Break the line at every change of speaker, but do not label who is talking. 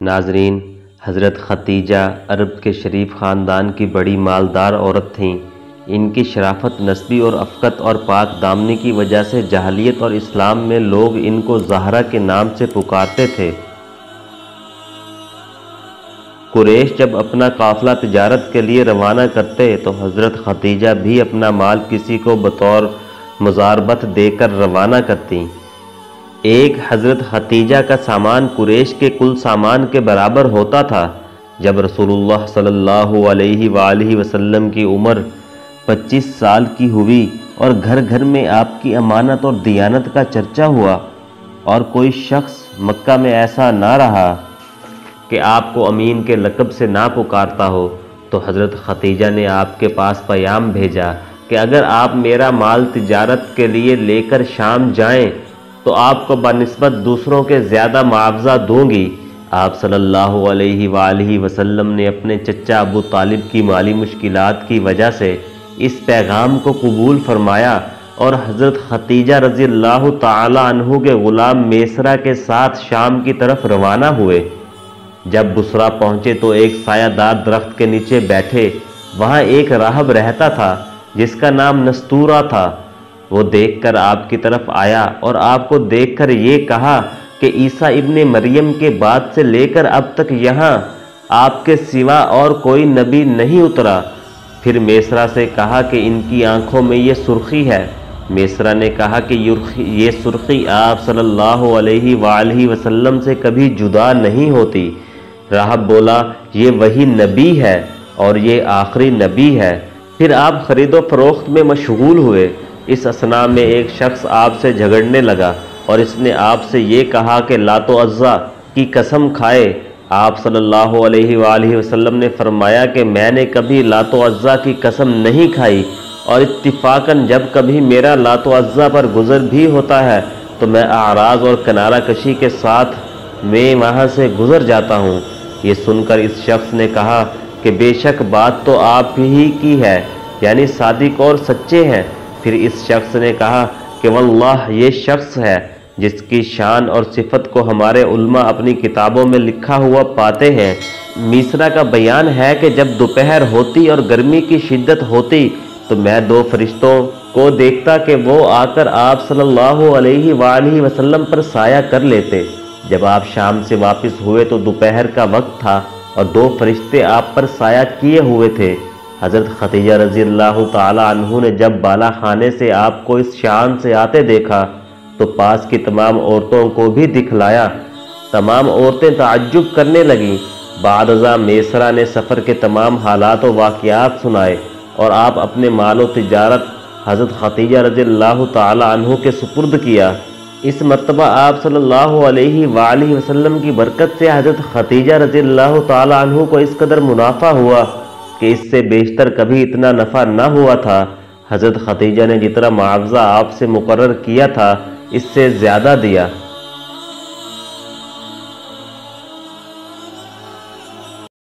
ناظرین، حضرت ختیجہ عرب کے شریف خاندان کی بڑی مالدار عورت تھیں۔ ان کی شرافت نسبی اور افقت اور پاک دامنی کی وجہ سے جاہلیت اور اسلام میں لوگ ان کو زہرا کے نام سے پکارتے تھے۔ قریش جب اپنا قافلہ تجارت کے لیے روانہ کرتے تو حضرت ختیجہ بھی اپنا مال کسی کو بطور مزاربت دے کر روانہ کرتی۔ ایک حضرت ختیجہ کا سامان قریش کے کل سامان کے برابر ہوتا تھا۔ جب رسول اللہ صلی اللہ علیہ وآلہ وسلم کی عمر 25 سال کی ہوئی اور گھر گھر میں آپ کی امانت اور دیانت کا چرچا ہوا اور کوئی شخص مکہ میں ایسا نہ رہا کہ آپ کو امین کے لقب سے نہ پکارتا ہو، تو حضرت ختیجہ نے آپ کے پاس پیغام بھیجا کہ اگر آپ میرا مال تجارت کے لیے لے کر شام جائیں تو آپ کو بنسبت دوسروں کے زیادہ معاوضہ دوں گی۔ آپ صلی اللہ علیہ وآلہ وسلم نے اپنے چچا ابو طالب کی مالی مشکلات کی وجہ سے اس پیغام کو قبول فرمایا اور حضرت ختیجہ رضی اللہ تعالی عنہ کے غلام میسرہ کے ساتھ شام کی طرف روانہ ہوئے۔ جب بصرہ پہنچے تو ایک سایہ دار درخت کے نیچے بیٹھے۔ وہاں ایک راہب رہتا تھا جس کا نام نستورہ تھا۔ وہ دیکھ کر آپ کی طرف آیا اور آپ کو دیکھ کر یہ کہا کہ عیسیٰ ابن مریم کے بعد سے لے کر اب تک یہاں آپ کے سوا اور کوئی نبی نہیں اترا۔ پھر میسرہ سے کہا کہ ان کی آنکھوں میں یہ سرخی ہے۔ میسرہ نے کہا کہ یہ سرخی آپ صلی اللہ علیہ وآلہ وسلم سے کبھی جدا نہیں ہوتی۔ راہب بولا، یہ وہی نبی ہے اور یہ آخری نبی ہے۔ پھر آپ خرید و فروخت میں مشغول ہوئے۔ اس اثناء میں ایک شخص آپ سے جھگڑنے لگا اور اس نے آپ سے یہ کہا کہ لات و عزا کی قسم کھائے۔ آپ صلی اللہ علیہ وآلہ وسلم نے فرمایا کہ میں نے کبھی لات و عزا کی قسم نہیں کھائی، اور اتفاقاً جب کبھی میرا لات و عزا پر گزر بھی ہوتا ہے تو میں اعراض اور کنارہ کشی کے ساتھ میں وہاں سے گزر جاتا ہوں۔ یہ سن کر اس شخص نے کہا کہ بے شک بات تو آپ ہی کی ہے، یعنی صادق اور سچے ہیں۔ پھر اس شخص نے کہا کہ واللہ یہ شخص ہے جس کی شان اور صفت کو ہمارے علماء اپنی کتابوں میں لکھا ہوا پاتے ہیں۔ میسرہ کا بیان ہے کہ جب دوپہر ہوتی اور گرمی کی شدت ہوتی تو میں دو فرشتوں کو دیکھتا کہ وہ آ کر آپ صلی اللہ علیہ وآلہ وسلم پر سایہ کر لیتے۔ جب آپ شام سے واپس ہوئے تو دوپہر کا وقت تھا اور دو فرشتے آپ پر سایہ کیے ہوئے تھے۔ حضرت ختیجہ رضی اللہ تعالی عنہ نے جب بالا خانے سے آپ کو اس شان سے آتے دیکھا تو پاس کی تمام عورتوں کو بھی دکھلایا۔ تمام عورتیں تعجب کرنے لگیں۔ بعد ازاں میسرہ نے سفر کے تمام حالات و واقعات سنائے اور آپ اپنے مال و تجارت حضرت ختیجہ رضی اللہ تعالی عنہ کے سپرد کیا۔ اس مرتبہ آپ صلی اللہ علیہ وآلہ وسلم کی برکت سے حضرت ختیجہ رضی اللہ تعالی عنہ کو اس قدر منافع ہوا کہ اس سے بیشتر کبھی اتنا نفع نہ ہوا تھا۔ حضرت ختیجہ نے جتنا معاوضہ آپ سے مقرر کیا تھا اس سے زیادہ دیا۔